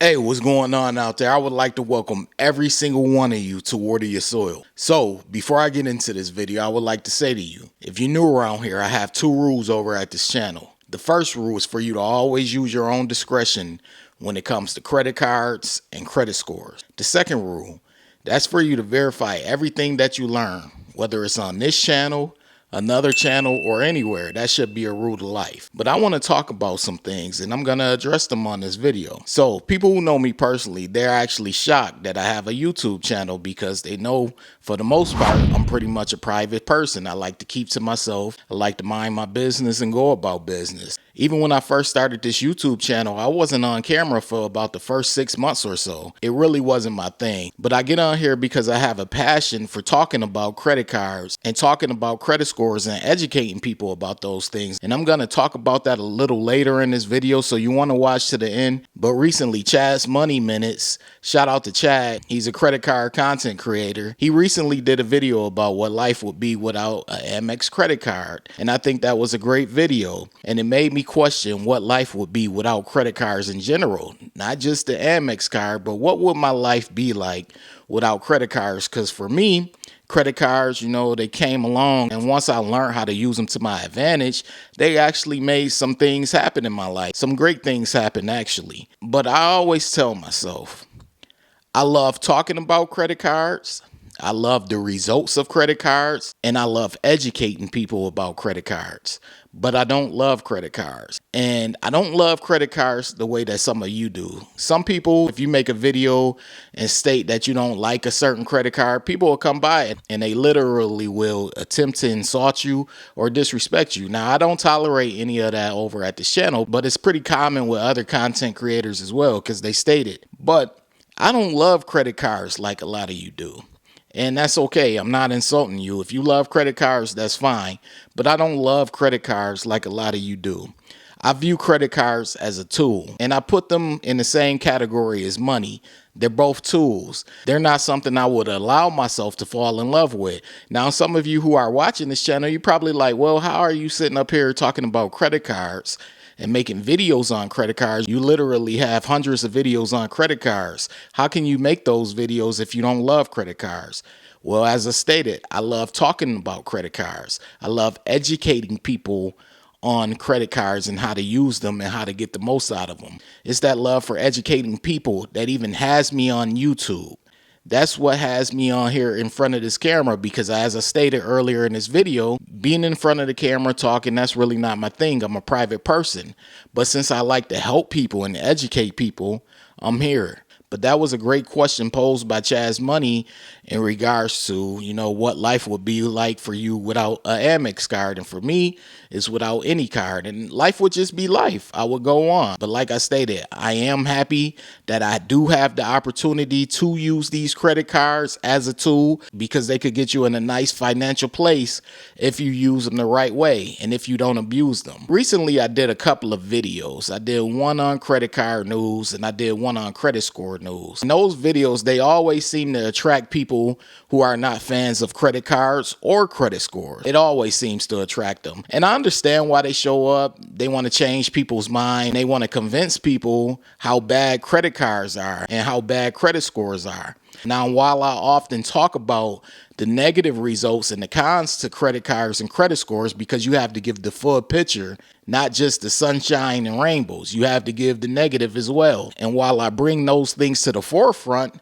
Hey, what's going on out there? I would like to welcome every single one of you to Water Your Soil. So, before I get into this video, I would like to say to you, if you're new around here, I have two rules over at this channel. The first rule is for you to always use your own discretion when it comes to credit cards and credit scores. The second rule, that's for you to verify everything that you learn, whether it's on this channel, another channel, or anywhere. That should be a rule to life. But I want to talk about some things, and I'm going to address them on this video. So people who know me personally, they're actually shocked that I have a YouTube channel because they know for the most part I'm pretty much a private person. I like to keep to myself. I like to mind my business and go about business. Even when I first started this YouTube channel, I wasn't on camera for about the first 6 months or so. It really wasn't my thing. But I get on here because I have a passion for talking about credit cards and talking about credit scores and educating people about those things. And I'm going to talk about that a little later in this video, so you want to watch to the end. But recently, Chad's Money Minutes, shout out to Chad. He's a credit card content creator. He recently did a video about what life would be without an Amex credit card. And I think that was a great video. And it made me question what life would be without credit cards in general. Not just the Amex card, but what would my life be like without credit cards? Because for me, credit cards, they came along, and once I learned how to use them to my advantage, they actually made some things happen in my life. Some great things happen, actually. But I always tell myself, I love talking about credit cards. I love the results of credit cards, and I love educating people about credit cards. But I don't love credit cards. And I don't love credit cards the way that some of you do. Some people, if you make a video and state that you don't like a certain credit card, people will come by it and they literally will attempt to insult you or disrespect you. Now, I don't tolerate any of that over at this channel, but it's pretty common with other content creators as well because they state it. But I don't love credit cards like a lot of you do. And that's okay. I'm not insulting you. If you love credit cards, that's fine. But I don't love credit cards like a lot of you do. I view credit cards as a tool, and I put them in the same category as money. They're both tools. They're not something I would allow myself to fall in love with. Now, some of you who are watching this channel, you're probably like, well, how are you sitting up here talking about credit cards and making videos on credit cards? You literally have hundreds of videos on credit cards. How can you make those videos if you don't love credit cards? Well, as I stated, I love talking about credit cards. I love educating people on credit cards and how to use them and how to get the most out of them. It's that love for educating people that even has me on YouTube. That's what has me on here in front of this camera, because as I stated earlier in this video, being in front of the camera talking, that's really not my thing. I'm a private person. But since I like to help people and educate people, I'm here. But that was a great question posed by Chaz Money in regards to, what life would be like for you without an Amex card. And for me, it's without any card. And life would just be life. I would go on. But like I stated, I am happy that I do have the opportunity to use these credit cards as a tool, because they could get you in a nice financial place if you use them the right way and if you don't abuse them. Recently, I did a couple of videos. I did one on credit card news and I did one on credit score news. And those videos, they always seem to attract people who are not fans of credit cards or credit scores. It always seems to attract them. And I understand why they show up. They want to change people's mind. They want to convince people how bad credit cards are and how bad credit scores are. Now, while I often talk about the negative results and the cons to credit cards and credit scores, because you have to give the full picture, not just the sunshine and rainbows, you have to give the negative as well. And while I bring those things to the forefront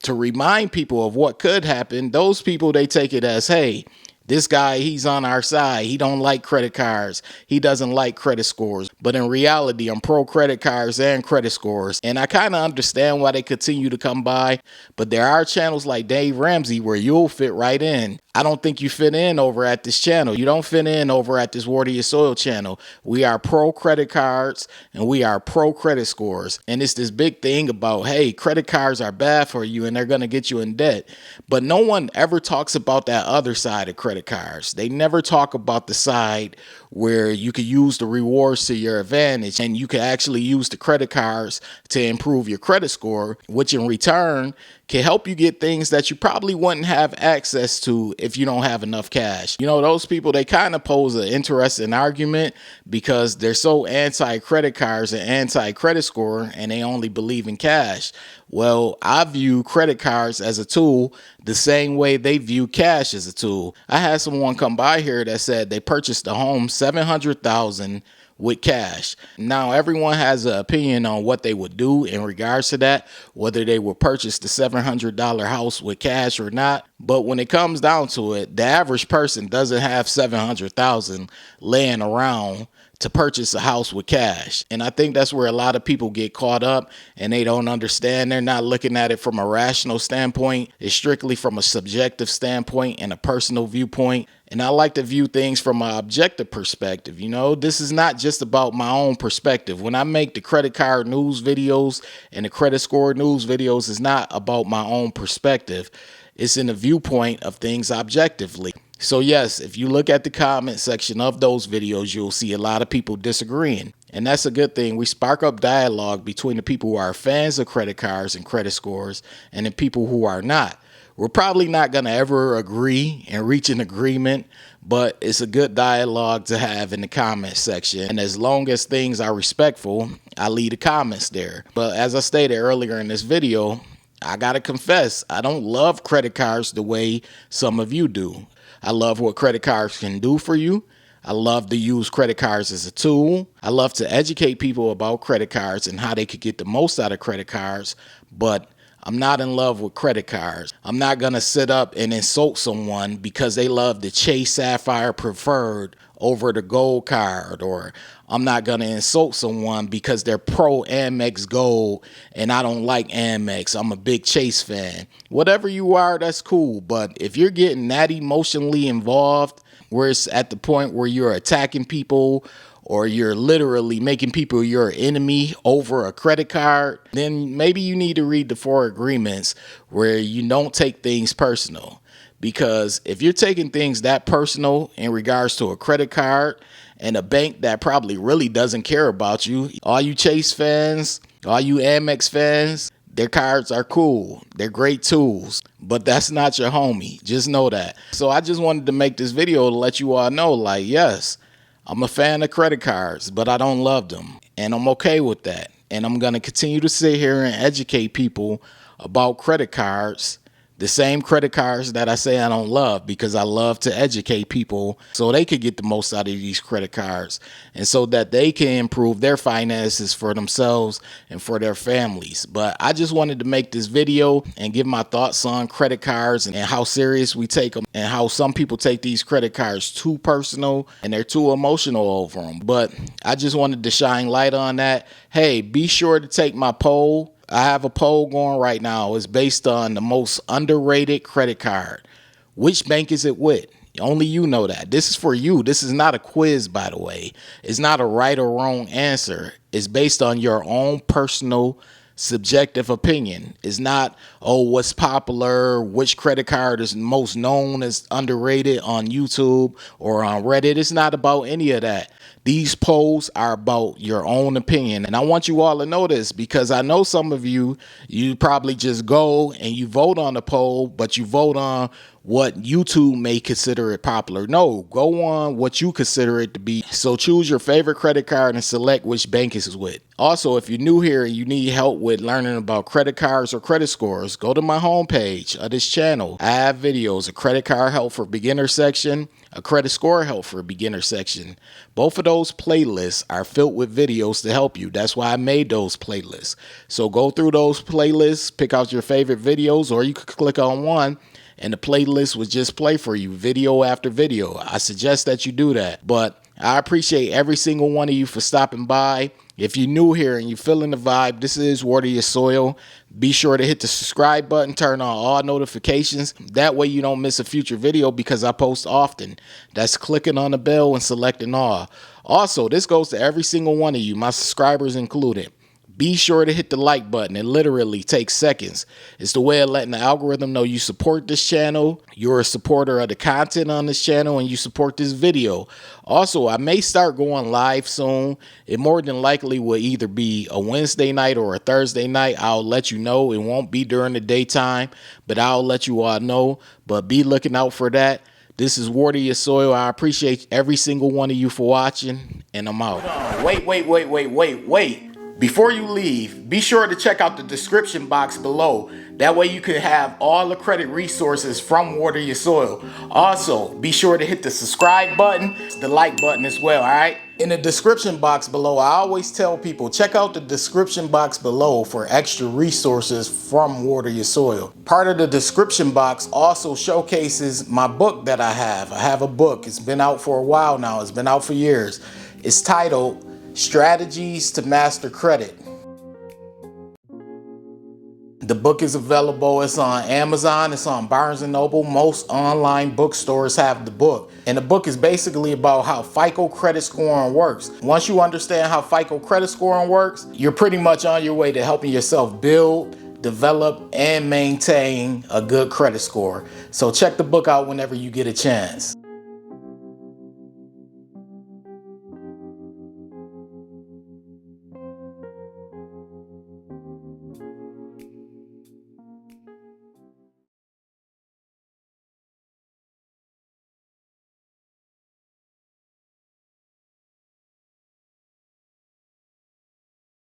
to remind people of what could happen, those people, they take it as, hey, this guy, he's on our side. He don't like credit cards. He doesn't like credit scores. But in reality, I'm pro credit cards and credit scores. And I kind of understand why they continue to come by. But there are channels like Dave Ramsey where you'll fit right in. I don't think you fit in over at this channel. You don't fit in over at this Water Your Soil channel. We are pro credit cards and we are pro credit scores. And it's this big thing about, hey, credit cards are bad for you and they're going to get you in debt. But no one ever talks about that other side of credit cards. They never talk about the side where you could use the rewards to your advantage and you can actually use the credit cards to improve your credit score, which in return can help you get things that you probably wouldn't have access to if you don't have enough cash. You know, those people, they kind of pose an interesting argument because they're so anti-credit cards and anti-credit score, and they only believe in cash. Well, I view credit cards as a tool the same way they view cash as a tool. I had someone come by here that said they purchased a home $700,000 with cash. Now, everyone has an opinion on what they would do in regards to that, whether they would purchase the $700 house with cash or not. But when it comes down to it, the average person doesn't have $700,000 laying around to purchase a house with cash. And I think that's where a lot of people get caught up, and they don't understand. They're not looking at it from a rational standpoint. It's strictly from a subjective standpoint and a personal viewpoint. And I like to view things from an objective perspective. You know, this is not just about my own perspective. When I make the credit card news videos and the credit score news videos, it's not about my own perspective. It's in the viewpoint of things objectively. So yes, if you look at the comment section of those videos, you'll see a lot of people disagreeing. And that's a good thing. We spark up dialogue between the people who are fans of credit cards and credit scores and the people who are not. We're probably not going to ever agree and reach an agreement, but it's a good dialogue to have in the comment section. And as long as things are respectful, I leave the comments there. But as I stated earlier in this video, I got to confess, I don't love credit cards the way some of you do. I love what credit cards can do for you. I love to use credit cards as a tool. I love to educate people about credit cards and how they could get the most out of credit cards, but I'm not in love with credit cards. I'm not going to sit up and insult someone because they love the Chase Sapphire Preferred over the Gold card, or I'm not going to insult someone because they're pro Amex Gold and I don't like Amex. I'm a big Chase fan. Whatever you are, that's cool. But if you're getting that emotionally involved, where it's at the point where you're attacking people or you're literally making people your enemy over a credit card, then maybe you need to read the 4 agreements where you don't take things personal. Because if you're taking things that personal in regards to a credit card and a bank that probably really doesn't care about you, all you Chase fans, all you Amex fans, their cards are cool. They're great tools, but that's not your homie. Just know that. So I just wanted to make this video to let you all know, like, yes, I'm a fan of credit cards, but I don't love them. And I'm okay with that. And I'm going to continue to sit here and educate people about credit cards. The same credit cards that I say I don't love, because I love to educate people so they could get the most out of these credit cards and so that they can improve their finances for themselves and for their families. But I just wanted to make this video and give my thoughts on credit cards and how serious we take them and how some people take these credit cards too personal and they're too emotional over them. But I just wanted to shine light on that. Hey, be sure to take my poll. I have a poll going right now. It's based on the most underrated credit card. Which bank is it with? Only you know that. This is for you. This is not a quiz, by the way. It's not a right or wrong answer. It's based on your own personal subjective opinion. It's not, oh, what's popular, which credit card is most known as underrated on YouTube or on Reddit. It's not about any of that. These polls are about your own opinion. And I want you all to know this, because I know some of you probably just go and you vote on the poll, but you vote on what YouTube may consider it popular. No, go on what you consider it to be. So choose your favorite credit card and select which bank it's with. Also, if you're new here and you need help with learning about credit cards or credit scores, go to my homepage of this channel. I have videos, a credit card help for beginner section, a credit score help for beginner section. Both of those playlists are filled with videos to help you. That's why I made those playlists. So go through those playlists, pick out your favorite videos, or you could click on one and the playlist would just play for you video after video. I suggest that you do that. But I appreciate every single one of you for stopping by. If you're new here and you're feeling the vibe, this is Water Your Soil. Be sure to hit the subscribe button, turn on all notifications. That way you don't miss a future video, because I post often. That's clicking on the bell and selecting all. Also, this goes to every single one of you, my subscribers included. be sure to hit the like button. It literally takes seconds. It's the way of letting the algorithm know you support this channel, you're a supporter of the content on this channel, and you support this video. Also, I may start going live soon. It more than likely will either be a Wednesday night or a Thursday night. I'll let you know. It won't be during the daytime, but I'll let you all know. But be looking out for that. This is Water Your Soil. I appreciate every single one of you for watching, and I'm out. Wait. Before you leave, be sure to check out the description box below. That way you can have all the credit resources from Water Your Soil. Also, be sure to hit the subscribe button, the like button as well, all right? In the description box below, I always tell people, check out the description box below for extra resources from Water Your Soil. Part of the description box also showcases my book that I have. I have a book. It's been out for a while now. It's been out for years. It's titled Strategies to Master Credit. The book is available. It's on Amazon. It's on Barnes & Noble. Most online bookstores have the book. And the book is basically about how FICO credit scoring works. Once you understand how FICO credit scoring works, you're pretty much on your way to helping yourself build, develop, and maintain a good credit score. So check the book out whenever you get a chance.